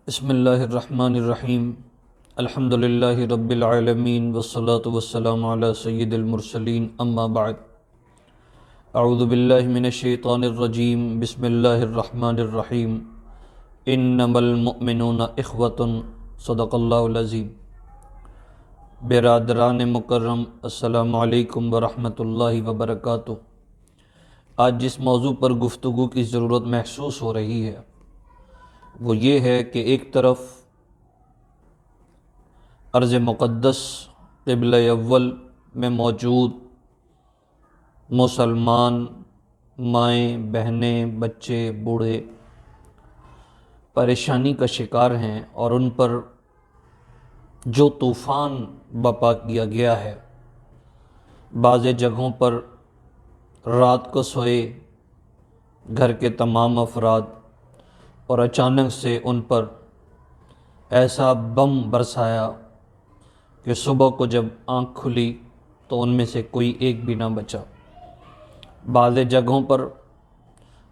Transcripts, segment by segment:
بسم اللہ الرحمن الرحیم الحمد للہ رب العالمین والصلاة والسلام علی سید المرسلین اما بعد اعوذ باللہ من الشیطان الرجیم بسم اللہ الرحمن الرحیم انما المؤمنون اخوۃ صدق اللہ العظیم۔ برادران مکرم، السلام علیکم ورحمۃ اللہ وبرکاتہ۔ آج جس موضوع پر گفتگو کی ضرورت محسوس ہو رہی ہے وہ یہ ہے کہ ایک طرف ارض مقدس قبلہ اول میں موجود مسلمان مائیں بہنیں بچے بوڑھے پریشانی کا شکار ہیں، اور ان پر جو طوفان بپا کیا گیا ہے، بعض جگہوں پر رات کو سوئے گھر کے تمام افراد اور اچانک سے ان پر ایسا بم برسایا کہ صبح کو جب آنکھ کھلی تو ان میں سے کوئی ایک بھی نہ بچا۔ بعض جگہوں پر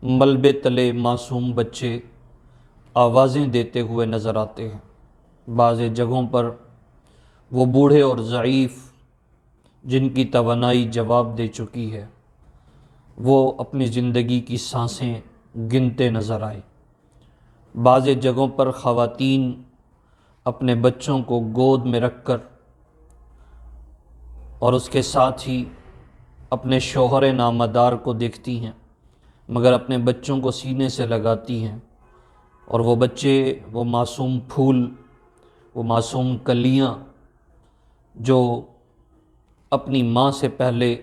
ملبے تلے معصوم بچے آوازیں دیتے ہوئے نظر آتے ہیں، بعض جگہوں پر وہ بوڑھے اور ضعیف جن کی توانائی جواب دے چکی ہے وہ اپنی زندگی کی سانسیں گنتے نظر آئے۔ بعض جگہوں پر خواتین اپنے بچوں کو گود میں رکھ کر اور اس کے ساتھ ہی اپنے شوہر نامدار کو دیکھتی ہیں، مگر اپنے بچوں کو سینے سے لگاتی ہیں، اور وہ بچے، وہ معصوم پھول، وہ معصوم کلیاں جو اپنی ماں سے پہلے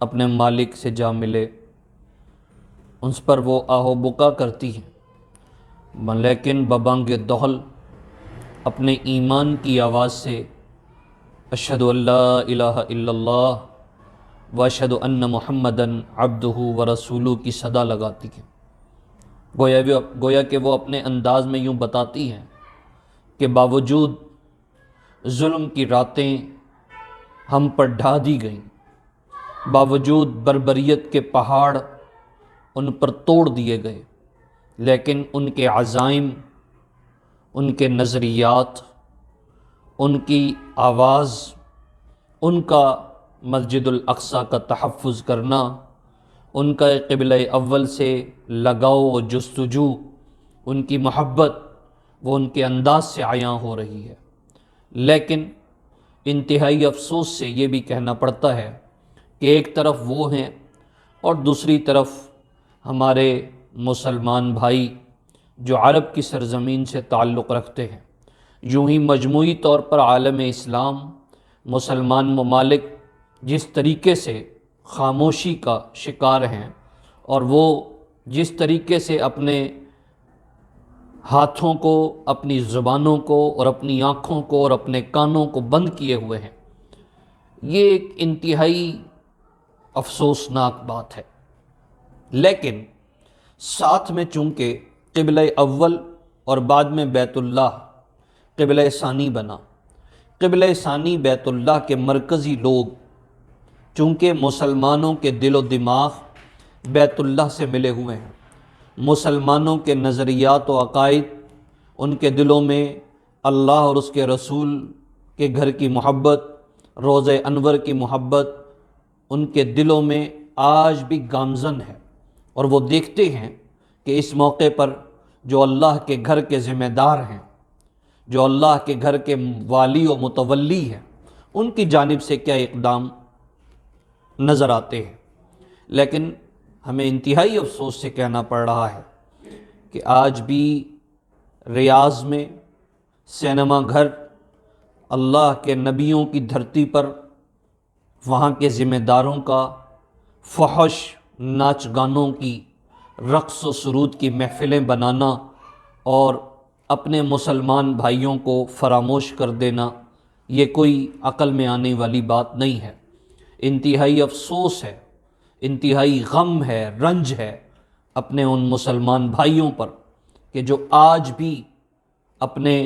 اپنے مالک سے جا ملے، ان پر وہ آہ و بکا کرتی ہیں، لیکن ببانگ دہل اپنے ایمان کی آواز سے اشہد ان لا الہ الا اللہ و اشہد ان محمدً عبدہ و رسولہ کی صدا لگاتی ہیں۔ گویا کہ وہ اپنے انداز میں یوں بتاتی ہیں کہ باوجود ظلم کی راتیں ہم پر ڈھا دی گئیں، باوجود بربریت کے پہاڑ ان پر توڑ دیے گئے، لیکن ان کے عزائم، ان کے نظریات، ان کی آواز، ان کا مسجد الاقصیٰ کا تحفظ کرنا، ان کا قبلہ اول سے لگاؤ و جستجو، ان کی محبت، وہ ان کے انداز سے عیاں ہو رہی ہے۔ لیکن انتہائی افسوس سے یہ بھی کہنا پڑتا ہے کہ ایک طرف وہ ہیں اور دوسری طرف ہمارے مسلمان بھائی جو عرب کی سرزمین سے تعلق رکھتے ہیں۔ یوں ہی مجموعی طور پر عالم اسلام، مسلمان ممالک جس طریقے سے خاموشی کا شکار ہیں، اور وہ جس طریقے سے اپنے ہاتھوں کو، اپنی زبانوں کو اور اپنی آنکھوں کو اور اپنے کانوں کو بند کیے ہوئے ہیں، یہ ایک انتہائی افسوسناک بات ہے۔ لیکن ساتھ میں چونکہ قبلہ اول اور بعد میں بیت اللہ قبلہ ثانی بنا، قبلہ ثانی بیت اللہ کے مرکزی لوگ چونکہ مسلمانوں کے دل و دماغ بیت اللہ سے ملے ہوئے ہیں، مسلمانوں کے نظریات و عقائد، ان کے دلوں میں اللہ اور اس کے رسول کے گھر کی محبت، روضہ انور کی محبت ان کے دلوں میں آج بھی گامزن ہے، اور وہ دیکھتے ہیں کہ اس موقع پر جو اللہ کے گھر کے ذمہ دار ہیں، جو اللہ کے گھر کے والی و متولی ہیں، ان کی جانب سے کیا اقدام نظر آتے ہیں۔ لیکن ہمیں انتہائی افسوس سے کہنا پڑ رہا ہے کہ آج بھی ریاض میں سینما گھر، اللہ کے نبیوں کی دھرتی پر وہاں کے ذمہ داروں کا فحش ناچ گانوں کی، رقص و سرود کی محفلیں بنانا اور اپنے مسلمان بھائیوں کو فراموش کر دینا، یہ کوئی عقل میں آنے والی بات نہیں ہے۔ انتہائی افسوس ہے، انتہائی غم ہے، رنج ہے اپنے ان مسلمان بھائیوں پر کہ جو آج بھی اپنے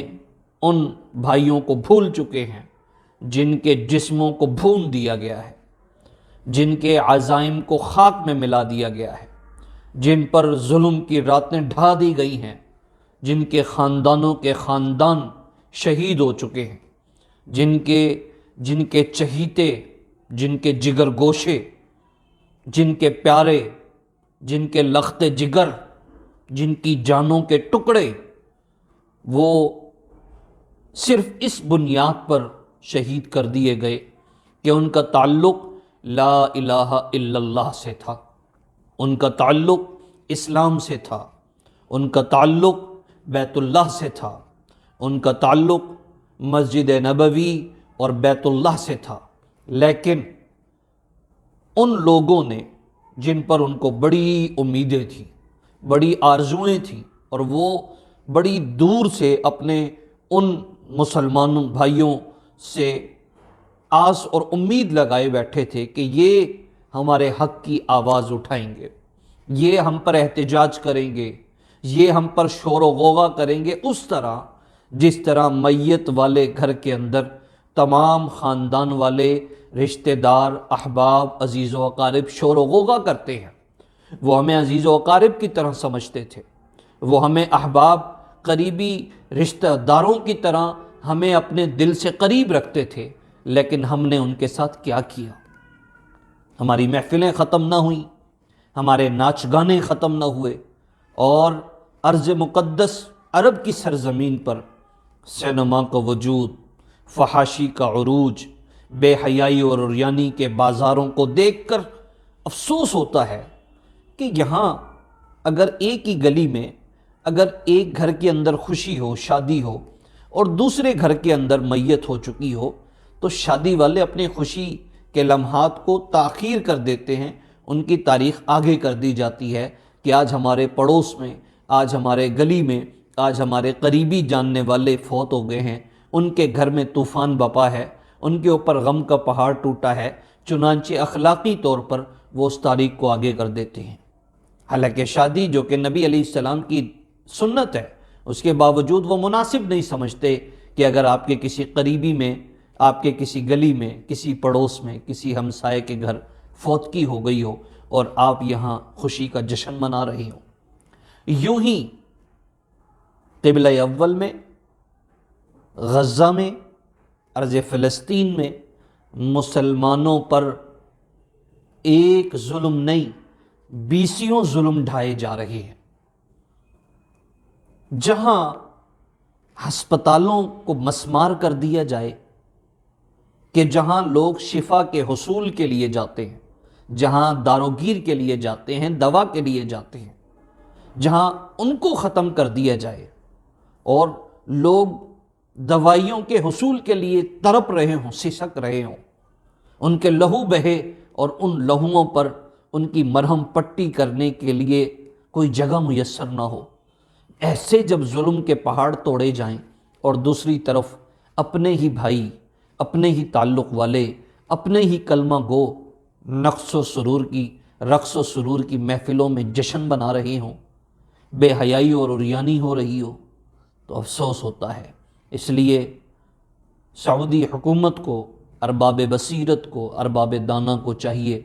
ان بھائیوں کو بھول چکے ہیں جن کے جسموں کو بھون دیا گیا ہے، جن کے عزائم کو خاک میں ملا دیا گیا ہے، جن پر ظلم کی راتیں ڈھا دی گئی ہیں، جن کے خاندانوں کے خاندان شہید ہو چکے ہیں، جن کے چہیتے، جن کے جگر گوشے، جن کے پیارے، جن کے لخت جگر، جن کی جانوں کے ٹکڑے، وہ صرف اس بنیاد پر شہید کر دیے گئے کہ ان کا تعلق لا الہ الا اللہ سے تھا، ان کا تعلق اسلام سے تھا، ان کا تعلق بیت اللہ سے تھا، ان کا تعلق مسجد نبوی اور بیت اللہ سے تھا۔ لیکن ان لوگوں نے جن پر ان کو بڑی امیدیں تھیں، بڑی آرزوئیں تھیں، اور وہ بڑی دور سے اپنے ان مسلمانوں بھائیوں سے آس اور امید لگائے بیٹھے تھے کہ یہ ہمارے حق کی آواز اٹھائیں گے، یہ ہم پر احتجاج کریں گے، یہ ہم پر شور و غوغا کریں گے، اس طرح جس طرح میت والے گھر کے اندر تمام خاندان والے رشتہ دار، احباب، عزیز و اقارب شور و غوغا کرتے ہیں۔ وہ ہمیں عزیز و اقارب کی طرح سمجھتے تھے، وہ ہمیں احباب، قریبی رشتہ داروں کی طرح ہمیں اپنے دل سے قریب رکھتے تھے، لیکن ہم نے ان کے ساتھ کیا کیا؟ ہماری محفلیں ختم نہ ہوئیں، ہمارے ناچ گانے ختم نہ ہوئے، اور ارض مقدس عرب کی سرزمین پر سینما کا وجود، فحاشی کا عروج، بے حیائی اور عریانی کے بازاروں کو دیکھ کر افسوس ہوتا ہے کہ یہاں اگر ایک ہی گلی میں اگر ایک گھر کے اندر خوشی ہو، شادی ہو، اور دوسرے گھر کے اندر میت ہو چکی ہو، تو شادی والے اپنی خوشی کے لمحات کو تاخیر کر دیتے ہیں، ان کی تاریخ آگے کر دی جاتی ہے کہ آج ہمارے پڑوس میں، آج ہمارے گلی میں، آج ہمارے قریبی جاننے والے فوت ہو گئے ہیں، ان کے گھر میں طوفان بپا ہے، ان کے اوپر غم کا پہاڑ ٹوٹا ہے، چنانچہ اخلاقی طور پر وہ اس تاریخ کو آگے کر دیتے ہیں۔ حالانکہ شادی جو کہ نبی علیہ السلام کی سنت ہے، اس کے باوجود وہ مناسب نہیں سمجھتے کہ اگر آپ کے کسی قریبی میں، آپ کے کسی گلی میں، کسی پڑوس میں، کسی ہمسائے کے گھر فوتگی ہو گئی ہو اور آپ یہاں خوشی کا جشن منا رہے ہوں۔ یوں ہی قبلہ اول میں، غزہ میں، ارض فلسطین میں مسلمانوں پر ایک ظلم نہیں، بیسیوں ظلم ڈھائے جا رہے ہیں۔ جہاں ہسپتالوں کو مسمار کر دیا جائے کہ جہاں لوگ شفا کے حصول کے لیے جاتے ہیں، جہاں داروگیر کے لیے جاتے ہیں، دوا کے لیے جاتے ہیں، جہاں ان کو ختم کر دیا جائے اور لوگ دوائیوں کے حصول کے لیے تڑپ رہے ہوں، سسک رہے ہوں، ان کے لہو بہے اور ان لہوؤں پر ان کی مرہم پٹی کرنے کے لیے کوئی جگہ میسر نہ ہو، ایسے جب ظلم کے پہاڑ توڑے جائیں اور دوسری طرف اپنے ہی بھائی، اپنے ہی تعلق والے، اپنے ہی کلمہ گو رقص و سرور کی محفلوں میں جشن بنا رہے ہوں، بے حیائی اور عریانی ہو رہی ہو، تو افسوس ہوتا ہے۔ اس لیے سعودی حکومت کو، ارباب بصیرت کو، ارباب دانا کو چاہیے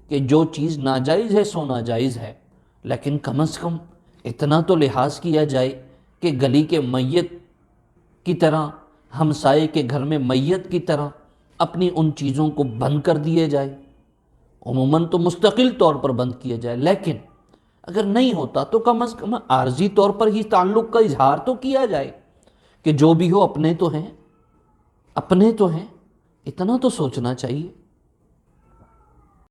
کہ جو چیز ناجائز ہے سو ناجائز ہے، لیکن کم از کم اتنا تو لحاظ کیا جائے کہ گلی کے میت کی طرح، ہمسائے کے گھر میں میت کی طرح اپنی ان چیزوں کو بند کر دیے جائے، عموماً تو مستقل طور پر بند کیا جائے، لیکن اگر نہیں ہوتا تو کم از کم عارضی طور پر ہی تعلق کا اظہار تو کیا جائے کہ جو بھی ہو اپنے تو ہیں، اپنے تو ہیں، اتنا تو سوچنا چاہیے۔